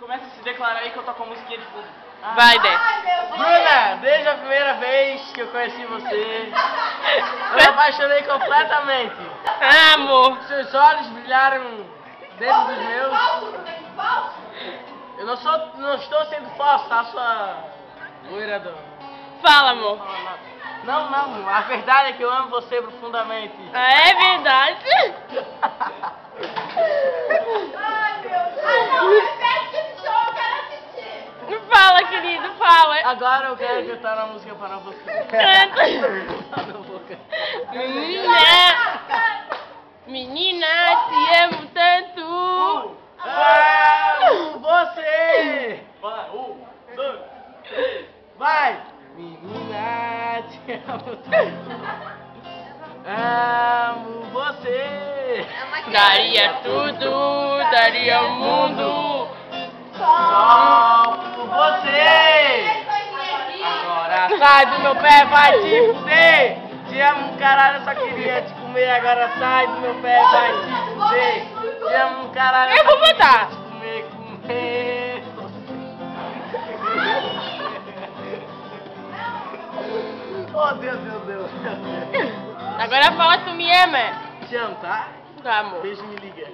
Começa a se declarar aí que eu toco uma musiquinha de fundo. Vai, Dé. Bruna, desde a primeira vez que eu conheci você, eu me apaixonei completamente. Ah, amor. Seus olhos brilharam dentro dos meus. Eu não estou sendo falso, tá? Sua loira do... Fala, amor. Não, a verdade é que eu amo você profundamente. É verdade. Fala, querido, fala. Agora eu quero cantar uma música para você. Canta. Não vou cantar. Menina, te amo tanto. Amo você. Vai, 1, 2, 3. Vai! Menina, te amo tanto. Amo você. Daria tudo, daria o mundo. Só por você. Agora sai do meu pé, vai te fuder. Te amo, caralho, eu só queria te comer. Agora sai do meu pé, vai te fuder. Te amo, caralho, Eu vou botar. te comer. Oh, Deus. Agora fala, tu me ama. Te amo, tá? Tá, amor. Beijo, me liga.